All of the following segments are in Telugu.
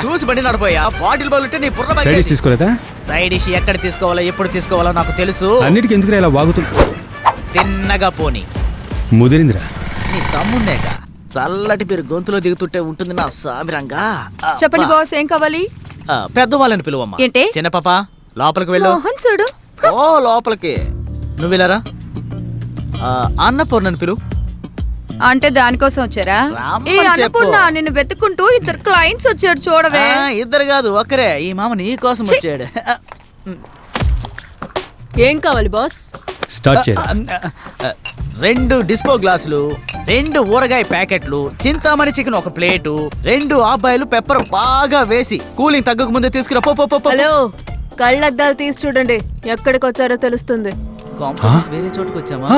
చూసి బండి నడిపోయా. బాటిల్ బాగుంటే నీ బుర్ర తీసుకోలేదా? సైడ్ డిష్ ఎక్కడ తీసుకోవాలో ఎప్పుడు తీసుకోవాలో నాకు తెలుసు. అన్నిటికీ ఎందుకు ఇలా వాగుతుంది? తిన్నగా పోని ముదిరిందిరా. నీ తమ్ముండేగా చల్లటి పేరు గొంతులో దిగుతుంటే ఉంటుంది నా సామిరంగా. చెప్పండి బాస్, ఏం కావాలి? పెద్దవాళ్ళని పిలువమ్మా. ఏంటి? చిన్న పాప లోపలికి వెళ్ళు. ఓ లోపలికి నువ్వు వెళ్ళారా? అన్నపూర్ణని పిలువు. అంటే దానికోసం వచ్చారా? ఈ అన్నపూర్ణ నిన్ను వెతుక్కుంటూ ఇద్దరు క్లయింట్స్ వచ్చారు చూడవే. ఇద్దరు కాదు ఒక్కరే. ఈ మామ నీ కోసం వచ్చాడు. ఏం కావాలి బాస్? స్టార్ట్ చేయి. 2 డిస్పో గ్లాసులు, 2 ఊరగాయ ప్యాకెట్లు, చింతామణి చికెన్ 1 ప్లేటు, 2 ఆబాయిలు పెప్పర్ బాగా వేసి కూలింగ్ తగ్గక ముందే తీసుకురా. హలో, కళ్ళద్దాలు తీసి చూడండి, ఎక్కడికి వచ్చారో తెలుస్తుంది. వేరే చోటుకు వచ్చామా?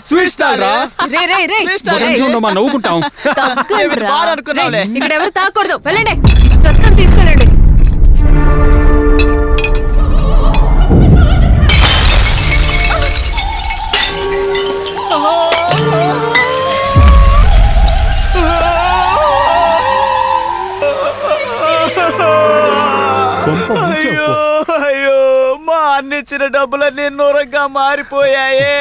స్వీట్ స్టాల్ రా. నవ్వుకుంటాం. ఇక్కడ ఎవరు తాకూడదు. వెళ్ళండి, చొత్తం తీసుకెళ్ళండి. అయ్యో మా అన్నిచ్చిన డబ్బులన్నీ నూరంగా మారిపోయాయే.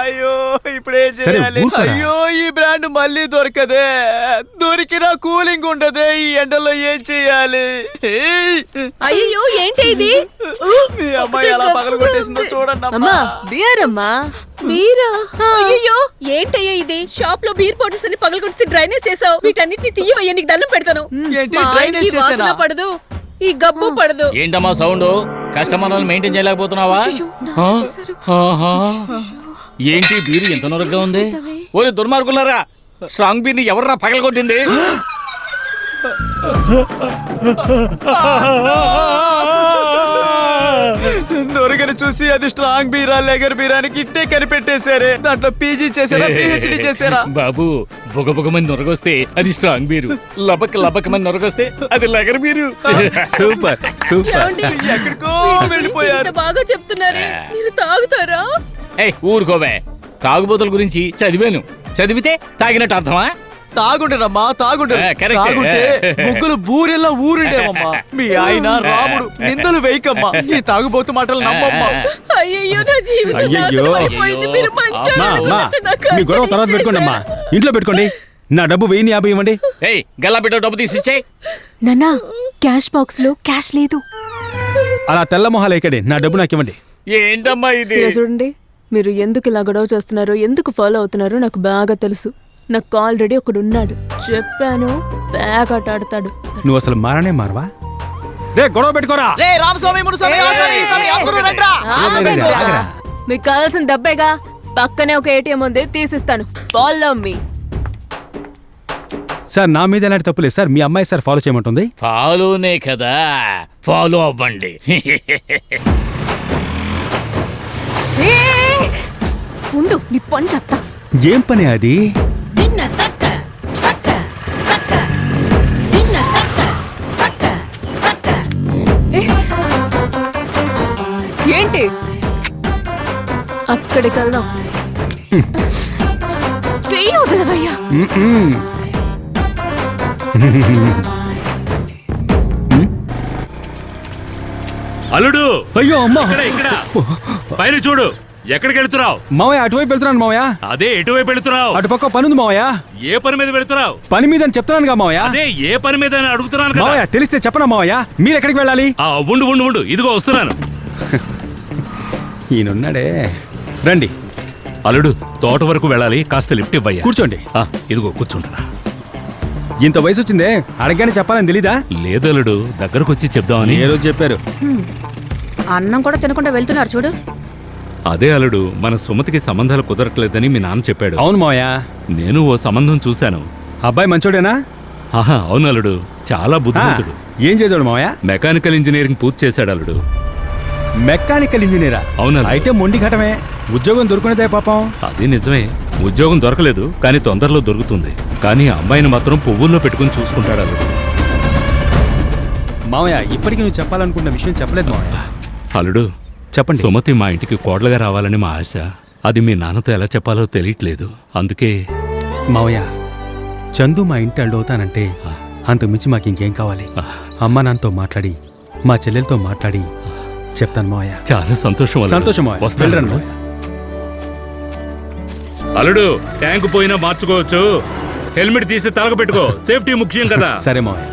అయ్యో ఇప్పుడు ఏం చేయాలి? అయ్యో ఈ బ్రాండ్ మళ్ళీ దొరకదే. దొరికినా కూలింగ్ ఉండదే. ఈ ఎండలో ఏం చెయ్యాలి? అయ్యో ఏంటి ఇది? మీ అమ్మాయి ఎలా పగలు కొట్టేసిందో చూడండి. మీరా? అయ్యో ఏంటయ్యా ఇది? షాప్ లో బీర్ బాటిల్స్ అన్ని పగలు కొట్టి డ్రైనేజ్ చేసావు. వీటన్నిటిని తీయవయ్యా, నీకు దండం పెడతాను. ఏంటి డ్రైనేజ్ చేసేనా? పడదు, ఈ గబ్బు పడదు. ఏంటమ్మా సౌండ్? కస్టమర్లను మెయింటైన్ చేయలేకపోతున్నావా? ఏంటి బీరు ఎంత నొరగ్గా ఉంది? ఓరి దుర్మార్గులారా, స్ట్రాంగ్ బీర్ని ఎవర్రా పగలగొట్టింది? నొరగని చూసి అది స్ట్రాంగ్ బీరా లెగర్ బీరానికి ఇట్టే కనిపెట్టేశారే. దాంట్లో పీజీ చేసారా, పిహెచ్డి చేసారా? బాబు, బుగబుగమని నొరగొస్తే అది స్ట్రాంగ్ బీరు, లబకమని నొరగొస్తే అది లెగర్ బీరు. Super super. ఎక్కడికో వెళ్ళిపోయారు. బాగా చెప్తున్నారు. మీరు తాగుతారా? ఊరుకోవే, తాగుబోతుల గురించి చదివాను. చదివితే తాగినట్టు అర్థమా? తాగుండేనమ్మా, తాగుంటే ముగ్గులు బూరెల్లా ఊరుండేవమ్మా. మీ ఆయన రాముడు. నిందలు వేయకమ్మా. ఈ తాగుబోతు మాటలు నమ్మమ్మా. అయ్యో నా జీవితం మీ గొడవ తర్వాత పెట్టుకోండి అమ్మా, ఇంట్లో పెట్టుకోండి. నా డబ్బు 1050 ఇవ్వండి. గల్లా పెట్టో డబ్బు తీసిచ్చాయి. నాన్నా, క్యాష్ బాక్స్ లో క్యాష్ లేదు. అలా తెల్ల మొహాలు ఎక్కడే, నా డబ్బు నాకు ఇవ్వండి. ఏంటమ్మా ఇది? చూడండి, మీరు ఎందుకు ఇలా గొడవ చేస్తున్నారో, ఎందుకు ఫాలో అవుతున్నారో నాకు బాగా తెలుసు. నాకు ఆల్రెడీ ఒకడున్నాడు, చెప్పాను, బ్యాగ్ ఆట ఆడతాడు. నువ్వు అసలు మారనే మారవా? రే గొడవ పెట్టుకోరా. మీకు కావాల్సిన డబ్బేగా, పక్కనే ఒక ఏటీఎం ఉంది, తీసిస్తాను. Follow me. సార్ నా మీద ఎలాంటి తప్పులేదు సార్. మీ అమ్మాయి సార్ ఫాలో చేయమంటుంది. ఫాలోనే కదా, ఫాలో అవ్వండి. ఉండు, నీ పని చెప్తా. ఏం పని అది? ఏంటి? అక్కడికి వెళ్దాం. చెయ్యి వదలవయ్యా. అల్లుడు, అయ్యో అమ్మా, ఇక్కడ పైన చూడు. ఎక్కడికి వెళ్తున్నావు? మావయ్య అటువైపు వెళ్తున్నాను మావయ్య. అదే ఎటువైపు వెళ్తున్నావు? అటుపక్క పని ఉంది మావయ్య. ఏ పని మీద వెళ్తున్నావు? పని మీద అని చెప్తున్నాను మావయ్య. అదే ఏ పని మీద అడుగుతున్నాను మావయ్య. తెలిస్తే చెప్పనా మావయ్య? మీరు ఎక్కడికి వెళ్ళాలి? ఉండు, ఇదిగో వస్తున్నాను. ఈయనున్నాడే, రండి. అల్లుడు, తోట వరకు వెళ్ళాలి, కాస్త లిఫ్ట్ ఇవ్వయ్యా. కూర్చోండి. ఇదిగో కూర్చుంటున్నా. ఇంత వయసు వచ్చిందే, అడగగానే చెప్పాలని తెలీదా? లేదు అల్లుడు, దగ్గరకు వచ్చి చెప్దామని. ఏ రోజు చెప్పారు? అన్నం కూడా తినకుండా వెళ్తున్నారు చూడు. అదే అల్లుడు, మన సుమతికి సంబంధాలు కుదరట్లేదని మీ నాన్న చెప్పాడు. అవును మావయ్య, నేను ఓ సంబంధం చూశాను. అబ్బాయి మంచోడేనా? అవును అల్లుడు, చాలా బుద్ధిమంతుడు. ఏం చేద్దాడు మావయ్య? మెకానికల్ ఇంజనీరింగ్ పూర్తి చేశాడు అల్లుడు. మెకానికల్ ఇంజనీరా? అవునా? అయితే మొండి ఘటమే. ఉద్యోగం దొరుకునేదే పాపం. అది నిజమే, ఉద్యోగం దొరకలేదు, కానీ తొందరలో దొరుకుతుంది. కానీ అమ్మాయిని మాత్రం పువ్వుల్లో పెట్టుకుని చూసుకుంటాడు అల్లుడు. మావయ్య, ఇప్పటికీ నువ్వు చెప్పాలనుకున్న విషయం చెప్పలేదు మావయ్య. అల్లుడు, చెప్పండి. సుమతి మా ఇంటికి కోడలుగా రావాలని మా ఆశ. అది మీ నాన్నతో ఎలా చెప్పాలో తెలియట్లేదు. అందుకే మావయ్య, చందు మా ఇంటి అల్లుడవుతానంటే అంతకుమించి మాకు ఇంకేం కావాలి? అమ్మ నాన్నతో మాట్లాడి మా చెల్లెలతో మాట్లాడి చెప్తాను మావయ్య. చాలా సంతోషం అల్లుడు. సంతోషం మావయ్య. వస్తాను వెళ్ళరండి అల్లుడు. అల్లుడు, ట్యాంకు పోయినా మార్చుకోవచ్చు. హెల్మెట్ తీసి తలకు పెట్టుకో, సేఫ్టీ ముఖ్యం కదా. సరే మావయ్య.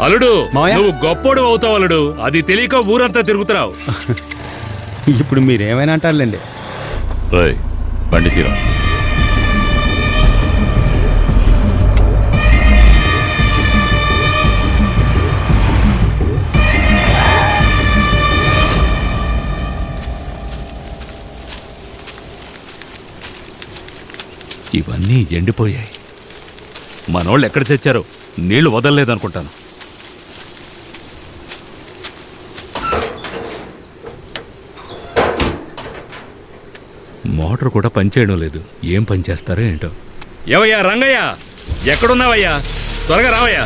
అల్లుడు, మావయ్య. నువ్వు గొప్పోడు అవుతావు అల్లుడు. అది తెలియక ఊరంతా తిరుగుతున్నావు. ఇప్పుడు మీరేమైనా అంటారులేండి. బండి తీరా. ఇవన్నీ ఎండిపోయాయి. మనోళ్ళు ఎక్కడ తెచ్చారో నీళ్లు వదలలేదనుకుంటాను. మోటార్ కూడా పనిచేయడం లేదు. ఏం పని చేస్తారో ఏంటో. ఏవయ్యా రంగయ్య, ఎక్కడున్నావయ్యా? త్వరగా రావయ్యా.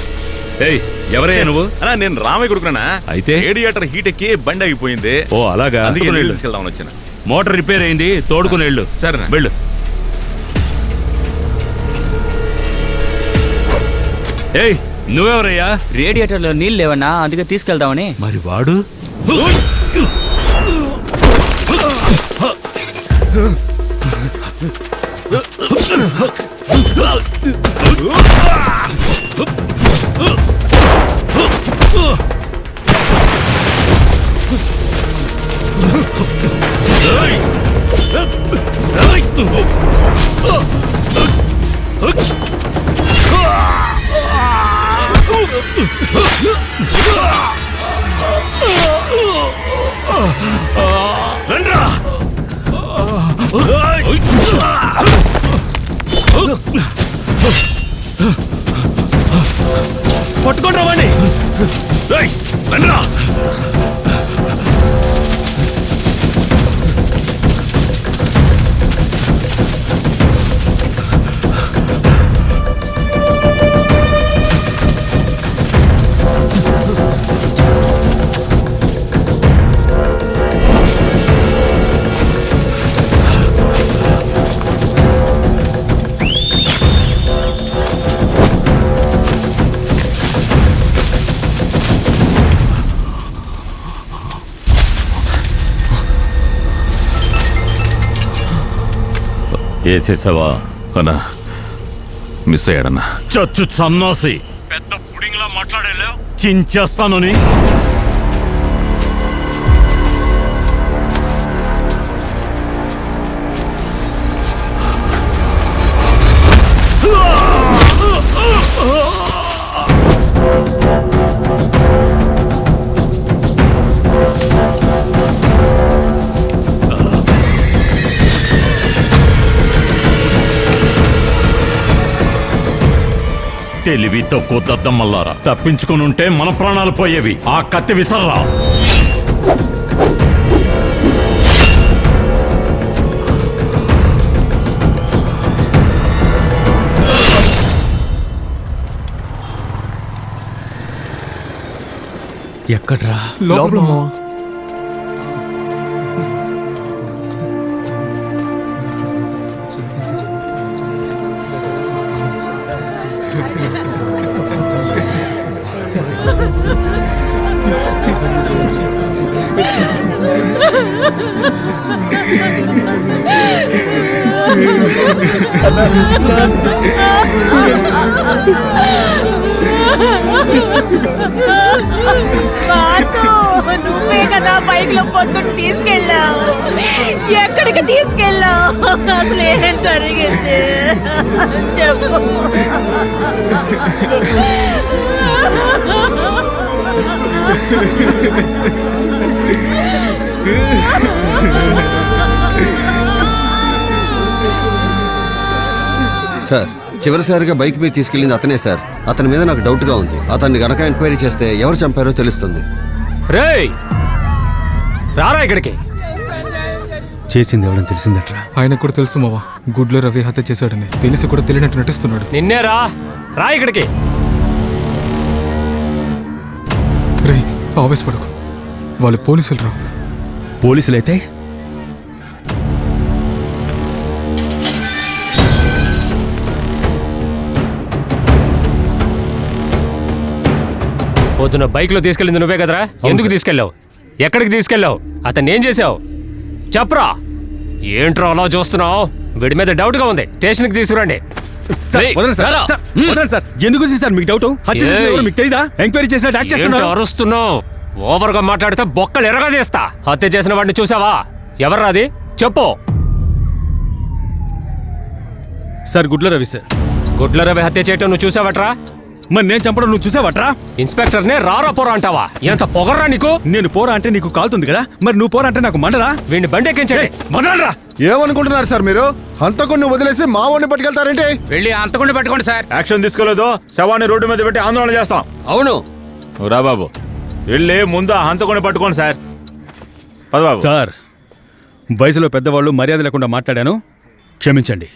ఏయ్, ఎవరయ్యా నువ్వు? అన్నా నేను రామయ్య కొడుకునా. అయితే రేడియేటర్ హీట్ ఎక్కి బండి ఆగిపోయింది. ఓ అలాగా. అందుకే అందుకుని నీళ్ళు వెళ్ళు. తీసుకెళ్దామని వచ్చిన. మోటార్ రిపేర్ అయింది, తోడుకుని వెళ్ళు. సరేనా. వెళ్ళు. ఏయ్, నువ్వెవరయ్యా? రేడియేటర్లో నీళ్ళు లేవన్నా, అందుకే తీసుకెళ్దామని. మరి వాడు పట్టుకోండి రావండి. వేసేసావా అన్నా? మిస్ అయ్యాడన్నా. చచ్చు సన్నాసి, పెద్ద పుడింగ్లా మాట్లాడేలే, చించేస్తానని. తెలివి తక్కువ దద్దమ్మల్లారా, తప్పించుకుని ఉంటే మన ప్రాణాలు పోయేవి. ఆ కత్తి విసర్రా. ఎక్కడ్రా? నువ్వే కదా బైక్ లో పొద్దున్న తీసుకెళ్ళావు. ఎక్కడికి తీసుకెళ్ళావు? అసలు ఏం జరిగింది చెప్పు. సార్, చివరిసారిగా బైక్ మీద తీసుకెళ్ళింది అతనే సార్. అతని మీద నాకు డౌట్ గా ఉంది. అతన్ని గనక ఎంక్వైరీ చేస్తే ఎవరు చంపారో తెలుస్తుంది. రేయ్, రారా ఇక్కడికి. చేసింది ఎవడని తెలిసిందట్రా? ఆయనకు కూడా తెలుసు మావా, గుడ్లో రవి హత్య చేశాడని. తెలిసి కూడా తెలియనట్టు నటిస్తున్నాడు. నిన్నే రా ఇక్కడికి. రే, ఆవేశపడకు, వాళ్ళు పోలీసులు రా. పోలీసులైతే పొద్దున బైక్లో తీసుకెళ్ళింది నువ్వే కదరా? ఎందుకు తీసుకెళ్ళావు? ఎక్కడికి తీసుకెళ్ళావు? అతన్ని ఏం చేసావు? చెప్పరా. ఏంట్రా అలా చూస్తున్నావు? వీడి మీద డౌట్గా ఉంది, స్టేషన్కి తీసుకురండి. ఎందుకు సార్ మీకు డౌట్? మీకు తెలీదా? ఎంక్వైరీ చేసినట్టు యాక్ట్ చేస్తున్నారు. అరుస్తున్నావు? ఓవర్గా మాట్లాడితే బొక్కలు ఎరగా చేస్తా. హత్య చేసిన వాడిని చూసావా? ఎవర్రా అది? చెప్పు. సార్ గుడ్ల రవి సార్. గుడ్ల రవి హత్య చేయటం నువ్వు చూసావట్రా? మరి నేను చంపడం నువ్వు చూసావట్రా? ఇన్స్పెక్టర్నే రారా పోరా అంటావా? ఎంత పొగర్రా నీకు? నేను పోరా అంటే నీకు కాలుతుంది కదా, మరి నువ్వు పోరా అంటే నాకు మండరా? వీడిని బండి ఎక్కించండి. మండరా? ఏమనుకుంటున్నారు సార్ మీరు? హంతకుడిని వదిలేసి మా వాడిని పట్టుకెళ్తారేంటి? వెళ్ళి అంతకుండా పట్టుకోండి సార్. యాక్షన్ తీసుకోలేదు, శవాన్ని రోడ్డు మీద పెట్టి ఆందోళన చేస్తాం. అవును. రా బాబు, వెళ్ళి ముందు ఆ హంతకుడిని పట్టుకోండి సార్. పద బాబు. సార్, వయసులో పెద్దవాళ్ళు మర్యాద లేకుండా మాట్లాడాను, క్షమించండి.